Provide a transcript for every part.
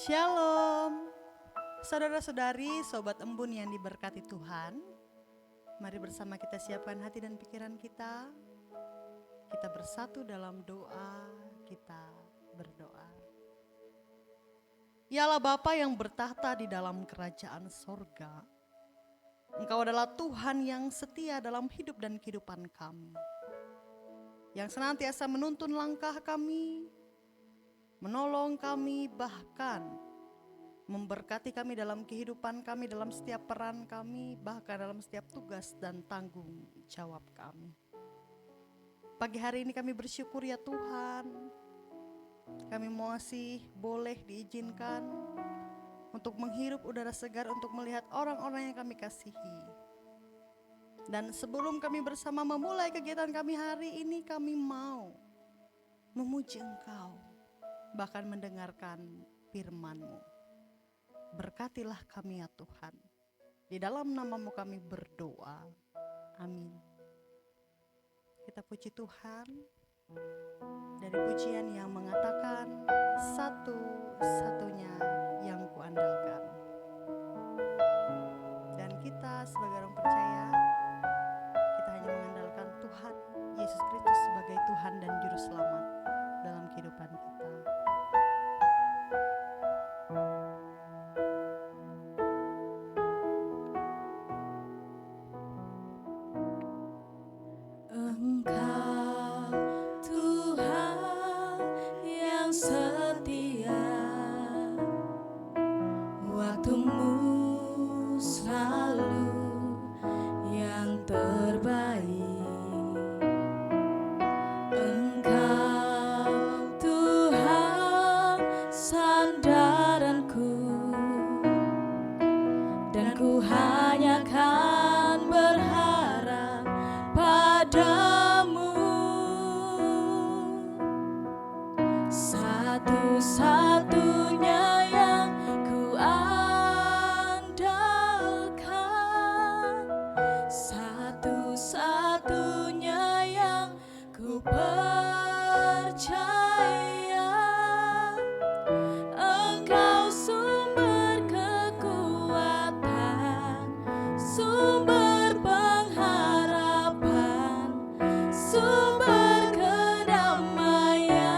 Shalom, saudara-saudari, sobat embun yang diberkati Tuhan. Mari bersama kita siapkan hati dan pikiran kita. Kita bersatu dalam doa, kita berdoa. Yalah Bapa yang bertahta di dalam kerajaan sorga. Engkau adalah Tuhan yang setia dalam hidup dan kehidupan kami. Yang senantiasa menuntun langkah kami, menolong kami, bahkan memberkati kami dalam kehidupan kami, dalam setiap peran kami, bahkan dalam setiap tugas dan tanggung jawab kami. Pagi hari ini kami bersyukur ya Tuhan, kami masih boleh diizinkan untuk menghirup udara segar, untuk melihat orang-orang yang kami kasihi. Dan sebelum kami bersama memulai kegiatan kami hari ini, kami mau memuji Engkau, bahkan mendengarkan firman-Mu. Berkatilah kami ya Tuhan. Di dalam nama-Mu kami berdoa. Amin. Kita puji Tuhan dari pujian yang mengatakan satu-satunya yang kuandalkan. Dan kita sebagai orang percaya, kita hanya mengandalkan Tuhan Yesus Kristus sebagai Tuhan dan Juru Selamat dalam kehidupan kita. Engkau Tuhan yang setia, waktu-Mu selalu yang terbaik. Engkau Tuhan sandaranku, dan ku hanya kan berharap padamu. Satu-satunya yang ku andalkan, satu-satunya yang ku percaya. Engkau sumber kekuatan, sumber pengharapan, sumber kedamaian.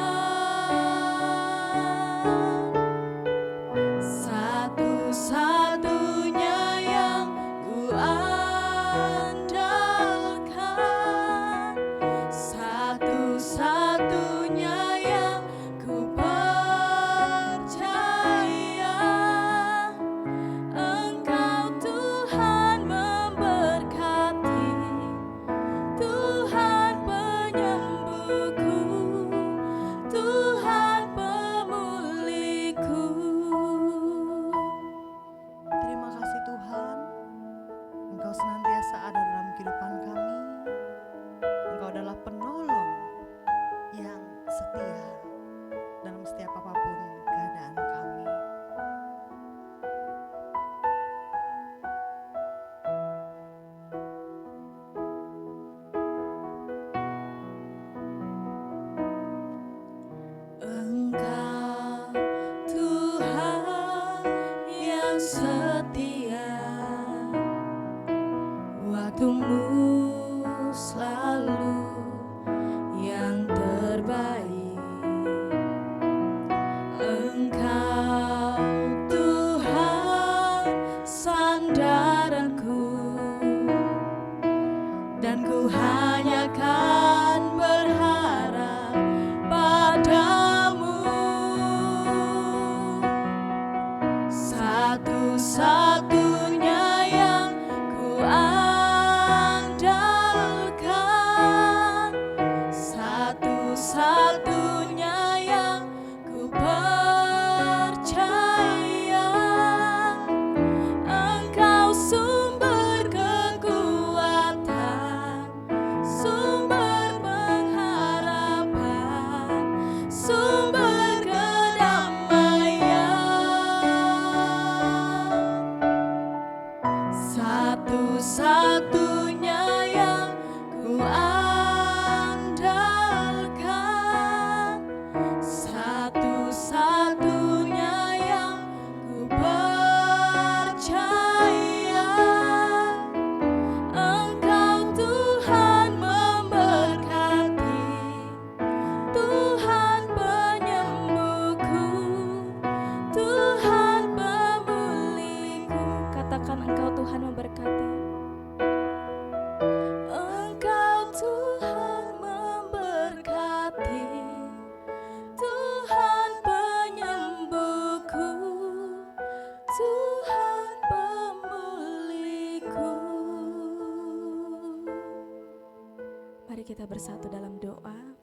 bersatu dalam doa.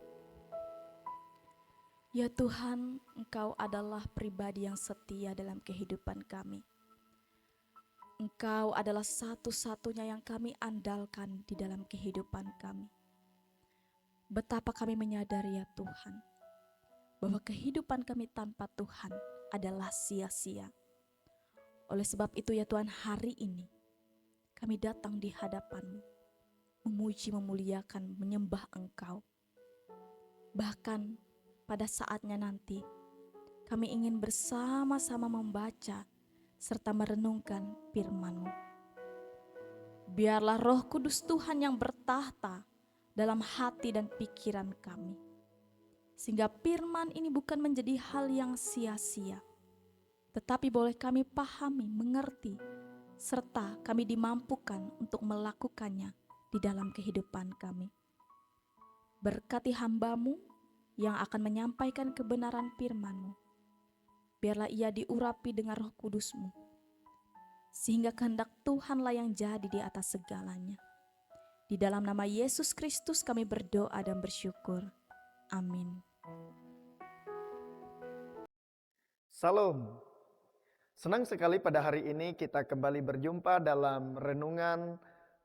Ya Tuhan, Engkau adalah pribadi yang setia dalam kehidupan kami. Engkau adalah satu-satunya yang kami andalkan di dalam kehidupan kami. Betapa kami menyadari ya Tuhan, bahwa kehidupan kami tanpa Tuhan adalah sia-sia. Oleh sebab itu ya Tuhan, hari ini kami datang di hadapan-Mu, memuji, memuliakan, menyembah Engkau. Bahkan pada saatnya nanti, kami ingin bersama-sama membaca serta merenungkan firman-Mu. Biarlah Roh Kudus Tuhan yang bertahta dalam hati dan pikiran kami, sehingga firman ini bukan menjadi hal yang sia-sia, tetapi boleh kami pahami, mengerti, serta kami dimampukan untuk melakukannya di dalam kehidupan kami. Berkati hamba-Mu yang akan menyampaikan kebenaran firman-Mu. Biarlah ia diurapi dengan Roh Kudus-Mu, sehingga kehendak Tuhanlah yang jadi di atas segalanya. Di dalam nama Yesus Kristus kami berdoa dan bersyukur. Amin. Salam. Senang sekali pada hari ini kita kembali berjumpa dalam renungan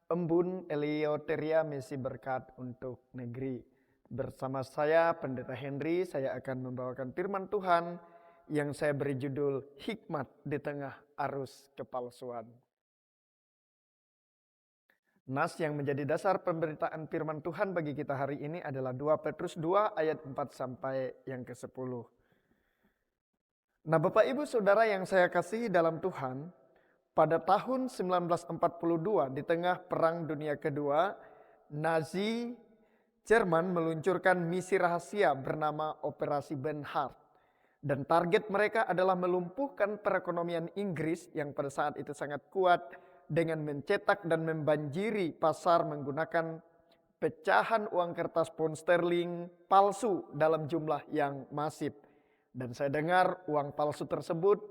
Embun Eleutheria Misi Berkat untuk Negeri. Bersama saya Pendeta Henry, saya akan membawakan firman Tuhan yang saya beri judul Hikmat di Tengah Arus Kepalsuan. Nas yang menjadi dasar pemberitaan firman Tuhan bagi kita hari ini adalah 2 Petrus 2 ayat 4 sampai yang ke-10. Nah, Bapak Ibu Saudara yang saya kasihi dalam Tuhan, pada tahun 1942 di tengah Perang Dunia Kedua, Nazi Jerman meluncurkan misi rahasia bernama Operasi Bernhard. Dan target mereka adalah melumpuhkan perekonomian Inggris yang pada saat itu sangat kuat dengan mencetak dan membanjiri pasar menggunakan pecahan uang kertas pound sterling palsu dalam jumlah yang masif. Dan saya dengar uang palsu tersebut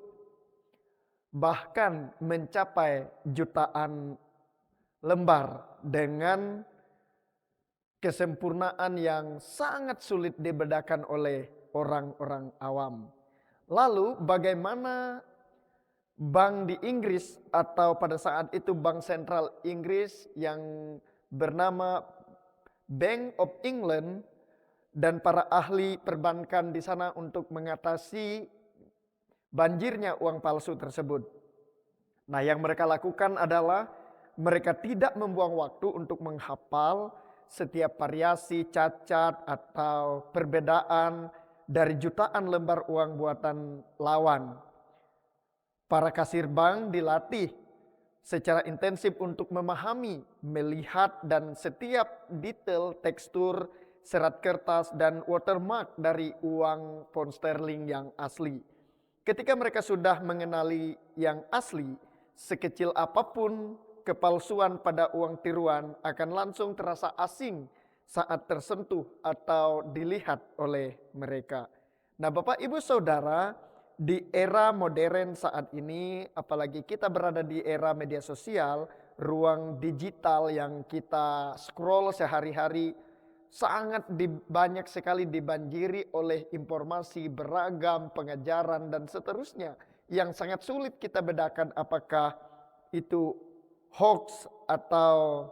bahkan mencapai jutaan lembar dengan kesempurnaan yang sangat sulit dibedakan oleh orang-orang awam. Lalu bagaimana bank di Inggris atau pada saat itu bank sentral Inggris yang bernama Bank of England dan para ahli perbankan di sana untuk mengatasi banjirnya uang palsu tersebut. Nah, yang mereka lakukan adalah mereka tidak membuang waktu untuk menghafal setiap variasi, cacat, atau perbedaan dari jutaan lembar uang buatan lawan. Para kasir bank dilatih secara intensif untuk memahami, melihat, dan setiap detail tekstur serat kertas dan watermark dari uang pound sterling yang asli. Ketika mereka sudah mengenali yang asli, sekecil apapun kepalsuan pada uang tiruan akan langsung terasa asing saat tersentuh atau dilihat oleh mereka. Nah, Bapak Ibu Saudara, di era modern saat ini, apalagi kita berada di era media sosial, ruang digital yang kita scroll sehari-hari sangat banyak sekali dibanjiri oleh informasi beragam, pengajaran, dan seterusnya yang sangat sulit kita bedakan apakah itu hoax atau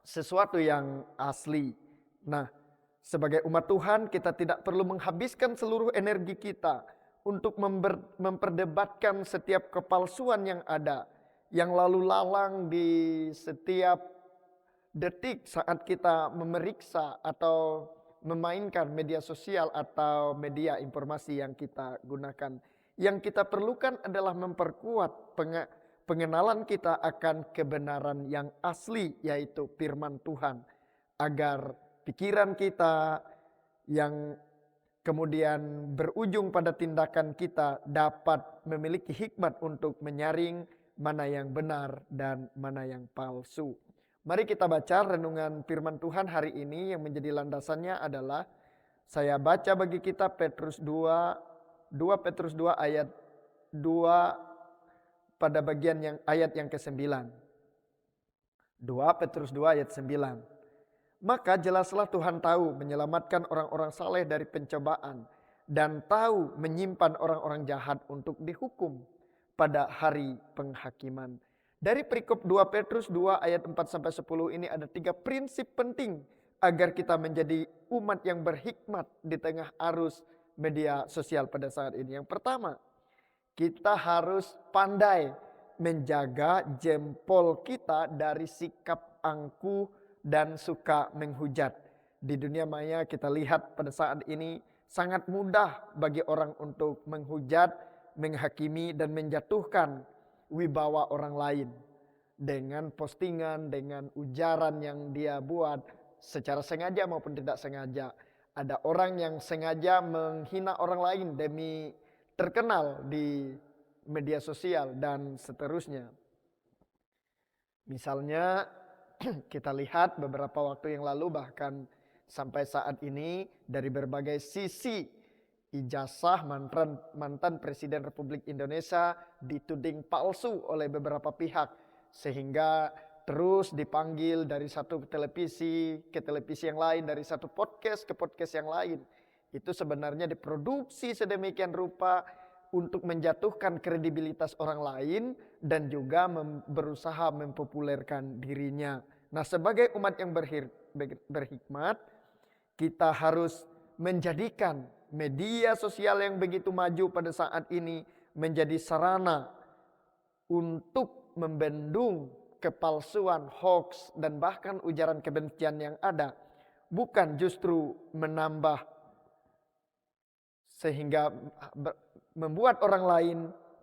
sesuatu yang asli. Nah, sebagai umat Tuhan kita tidak perlu menghabiskan seluruh energi kita untuk memperdebatkan setiap kepalsuan yang ada, yang lalu lalang di setiap detik saat kita memeriksa atau memainkan media sosial atau media informasi yang kita gunakan. Yang kita perlukan adalah memperkuat pengenalan kita akan kebenaran yang asli, yaitu firman Tuhan, agar pikiran kita yang kemudian berujung pada tindakan kita dapat memiliki hikmat untuk menyaring mana yang benar dan mana yang palsu. Mari kita baca renungan firman Tuhan hari ini yang menjadi landasannya adalah saya baca bagi kita Petrus 2 Petrus 2 ayat 2 pada bagian ayat yang ke-9. 2 Petrus 2 ayat 9. Maka jelaslah Tuhan tahu menyelamatkan orang-orang saleh dari pencobaan dan tahu menyimpan orang-orang jahat untuk dihukum pada hari penghakiman. Dari perikop 2 Petrus 2 ayat 4-10 ini ada 3 prinsip penting agar kita menjadi umat yang berhikmat di tengah arus media sosial pada saat ini. Yang pertama, kita harus pandai menjaga jempol kita dari sikap angkuh dan suka menghujat. Di dunia maya kita lihat pada saat ini sangat mudah bagi orang untuk menghujat, menghakimi dan menjatuhkan wibawa orang lain. Dengan postingan, dengan ujaran yang dia buat secara sengaja maupun tidak sengaja. Ada orang yang sengaja menghina orang lain demi terkenal di media sosial dan seterusnya. Misalnya kita lihat beberapa waktu yang lalu bahkan sampai saat ini dari berbagai sisi ijazah mantan Presiden Republik Indonesia dituding palsu oleh beberapa pihak. Sehingga terus dipanggil dari satu televisi ke televisi yang lain, dari satu podcast ke podcast yang lain. Itu sebenarnya diproduksi sedemikian rupa untuk menjatuhkan kredibilitas orang lain dan juga berusaha mempopulerkan dirinya. Nah, sebagai umat yang berhikmat, kita harus menjadikan media sosial yang begitu maju pada saat ini menjadi sarana untuk membendung kepalsuan, hoax, dan bahkan ujaran kebencian yang ada. Bukan justru menambah sehingga membuat orang lain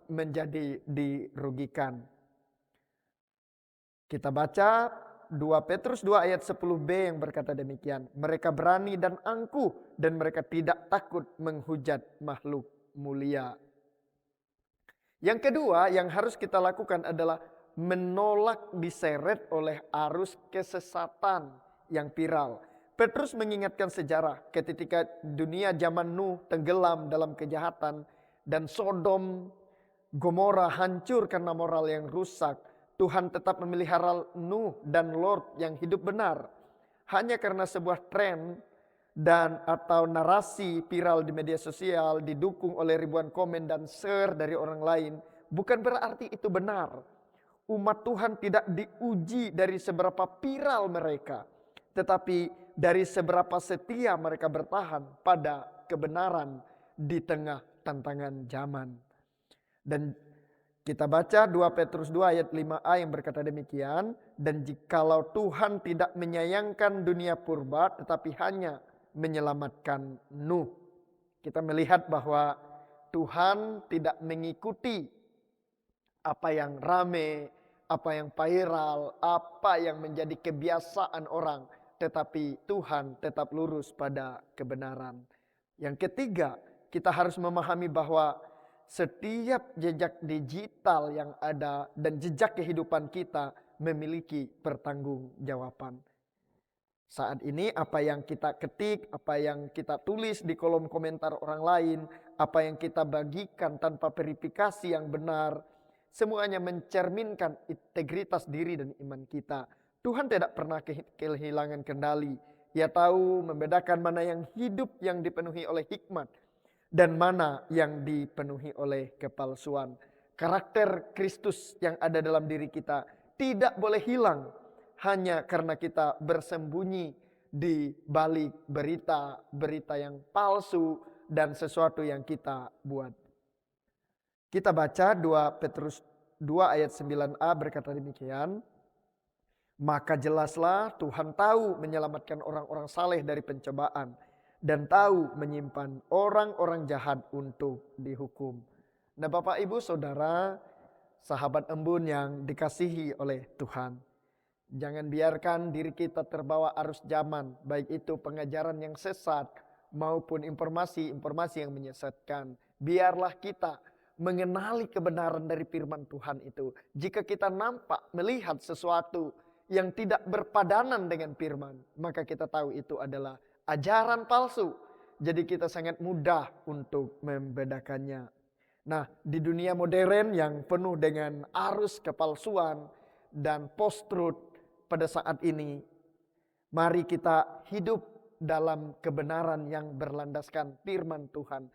menjadi dirugikan. Kita baca 2 Petrus 2 ayat 10b yang berkata demikian. Mereka berani dan angkuh dan mereka tidak takut menghujat makhluk mulia. Yang kedua yang harus kita lakukan adalah menolak diseret oleh arus kesesatan yang viral. Petrus mengingatkan sejarah ketika dunia zaman Nuh tenggelam dalam kejahatan dan Sodom, Gomora hancur karena moral yang rusak. Tuhan tetap memelihara Nuh dan Lot yang hidup benar. Hanya karena sebuah tren dan atau narasi viral di media sosial didukung oleh ribuan komen dan share dari orang lain, bukan berarti itu benar. Umat Tuhan tidak diuji dari seberapa viral mereka, tetapi dari seberapa setia mereka bertahan pada kebenaran di tengah tantangan zaman. Dan kita baca 2 Petrus 2 ayat 5a yang berkata demikian. Dan jikalau Tuhan tidak menyayangkan dunia purba tetapi hanya menyelamatkan Nuh. Kita melihat bahwa Tuhan tidak mengikuti apa yang rame, apa yang viral, apa yang menjadi kebiasaan orang. Tetapi Tuhan tetap lurus pada kebenaran. Yang ketiga, kita harus memahami bahwa setiap jejak digital yang ada dan jejak kehidupan kita memiliki pertanggungjawaban. Saat ini apa yang kita ketik, apa yang kita tulis di kolom komentar orang lain, apa yang kita bagikan tanpa verifikasi yang benar, semuanya mencerminkan integritas diri dan iman kita. Tuhan tidak pernah kehilangan kendali. Ia tahu membedakan mana yang hidup yang dipenuhi oleh hikmat dan mana yang dipenuhi oleh kepalsuan. Karakter Kristus yang ada dalam diri kita tidak boleh hilang hanya karena kita bersembunyi di balik berita yang palsu dan sesuatu yang kita buat. Kita baca 2 Petrus 2 ayat 9a berkata demikian. Maka jelaslah Tuhan tahu menyelamatkan orang-orang saleh dari pencobaan dan tahu menyimpan orang-orang jahat untuk dihukum. Nah, Bapak Ibu Saudara, sahabat embun yang dikasihi oleh Tuhan. Jangan biarkan diri kita terbawa arus zaman, baik itu pengajaran yang sesat maupun informasi-informasi yang menyesatkan. Biarlah kita mengenali kebenaran dari firman Tuhan itu. Jika kita nampak melihat sesuatu yang tidak berpadanan dengan firman, maka kita tahu itu adalah ajaran palsu. Jadi kita sangat mudah untuk membedakannya. Nah, di dunia modern yang penuh dengan arus kepalsuan dan post-truth pada saat ini, Mari kita hidup dalam kebenaran yang berlandaskan firman Tuhan.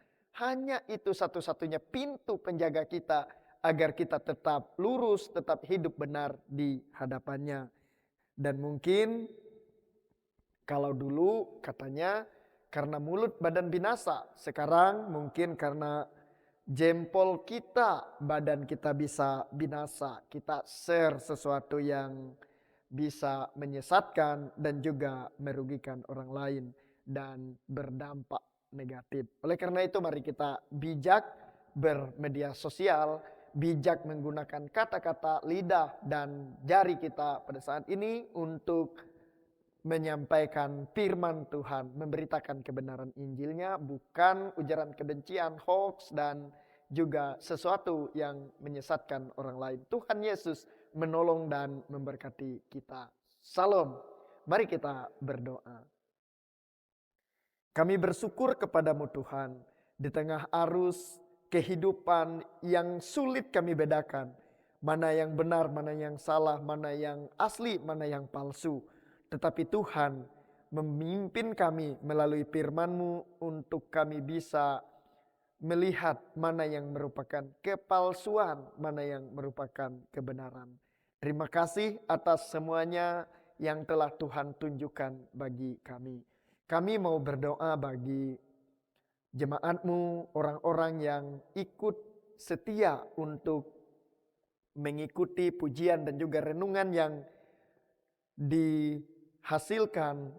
Hanya itu satu-satunya pintu penjaga kita agar kita tetap lurus, tetap hidup benar di hadapannya. Dan mungkin kalau dulu katanya karena mulut badan binasa, sekarang mungkin karena jempol kita badan kita bisa binasa. Kita share sesuatu yang bisa menyesatkan dan juga merugikan orang lain dan berdampak negatif. Oleh karena itu mari kita bijak bermedia sosial, bijak menggunakan kata-kata, lidah dan jari kita pada saat ini untuk menyampaikan firman Tuhan, memberitakan kebenaran Injilnya, bukan ujaran kebencian, hoax, dan juga sesuatu yang menyesatkan orang lain. Tuhan Yesus menolong dan memberkati kita. Salam. Mari kita berdoa. Kami bersyukur kepadamu Tuhan, di tengah arus kehidupan yang sulit kami bedakan. Mana yang benar, mana yang salah, mana yang asli, mana yang palsu. Tetapi Tuhan memimpin kami melalui firman-Mu untuk kami bisa melihat mana yang merupakan kepalsuan, mana yang merupakan kebenaran. Terima kasih atas semuanya yang telah Tuhan tunjukkan bagi kami. Kami mau berdoa bagi jemaat-Mu, orang-orang yang ikut setia untuk mengikuti pujian dan juga renungan yang dihasilkan,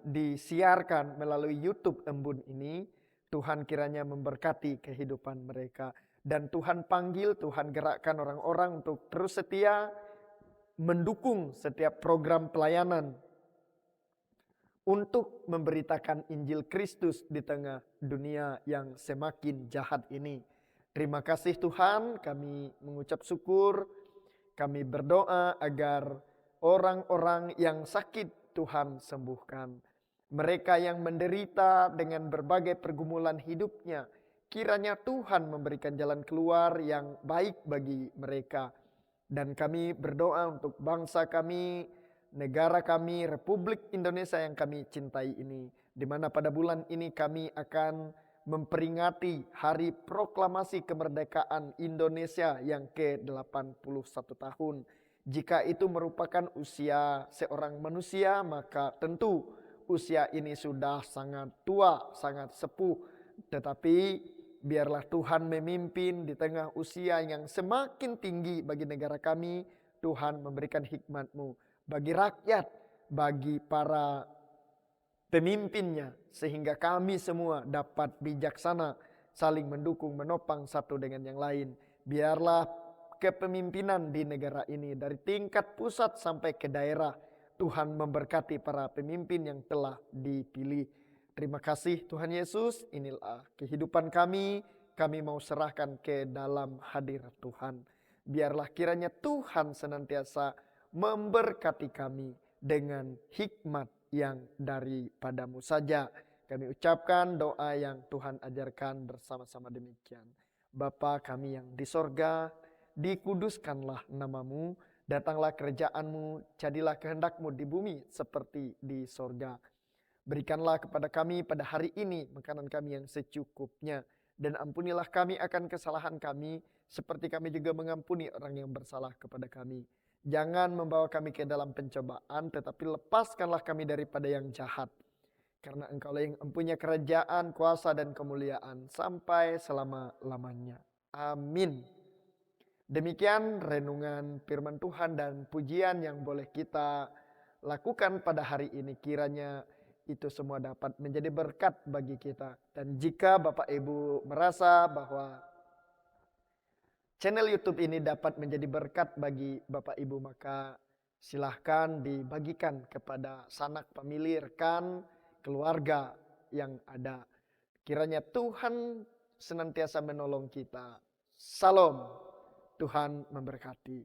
disiarkan melalui YouTube Embun ini. Tuhan kiranya memberkati kehidupan mereka. Dan Tuhan panggil, Tuhan gerakkan orang-orang untuk terus setia mendukung setiap program pelayanan untuk memberitakan Injil Kristus di tengah dunia yang semakin jahat ini. Terima kasih Tuhan, kami mengucap syukur, kami berdoa agar orang-orang yang sakit Tuhan sembuhkan. Mereka yang menderita dengan berbagai pergumulan hidupnya, kiranya Tuhan memberikan jalan keluar yang baik bagi mereka. Dan kami berdoa untuk bangsa kami, negara kami, Republik Indonesia yang kami cintai ini. Di mana pada bulan ini kami akan memperingati Hari Proklamasi Kemerdekaan Indonesia yang ke-81 tahun. Jika itu merupakan usia seorang manusia, maka tentu usia ini sudah sangat tua, sangat sepuh. Tetapi biarlah Tuhan memimpin di tengah usia yang semakin tinggi bagi negara kami. Tuhan memberikan hikmat-Mu bagi rakyat, bagi para pemimpinnya. Sehingga kami semua dapat bijaksana saling mendukung, menopang satu dengan yang lain. Biarlah kepemimpinan di negara ini dari tingkat pusat sampai ke daerah, Tuhan memberkati para pemimpin yang telah dipilih. Terima kasih Tuhan Yesus, inilah kehidupan kami mau serahkan ke dalam hadirat Tuhan. Biarlah kiranya Tuhan senantiasa memberkati kami dengan hikmat yang daripadamu saja. Kami ucapkan doa yang Tuhan ajarkan bersama-sama demikian. Bapa kami yang di sorga, dikuduskanlah namamu, datanglah kerajaan-Mu, jadilah kehendak-Mu di bumi seperti di sorga. Berikanlah kepada kami pada hari ini makanan kami yang secukupnya. Dan ampunilah kami akan kesalahan kami, seperti kami juga mengampuni orang yang bersalah kepada kami. Jangan membawa kami ke dalam pencobaan, tetapi lepaskanlah kami daripada yang jahat. Karena Engkaulah yang mempunyai kerajaan, kuasa dan kemuliaan sampai selama-lamanya. Amin. Demikian renungan firman Tuhan dan pujian yang boleh kita lakukan pada hari ini. Kiranya itu semua dapat menjadi berkat bagi kita. Dan jika Bapak Ibu merasa bahwa channel YouTube ini dapat menjadi berkat bagi Bapak Ibu, maka silahkan dibagikan kepada sanak famili, rekan, keluarga yang ada. Kiranya Tuhan senantiasa menolong kita. Salam. Tuhan memberkati.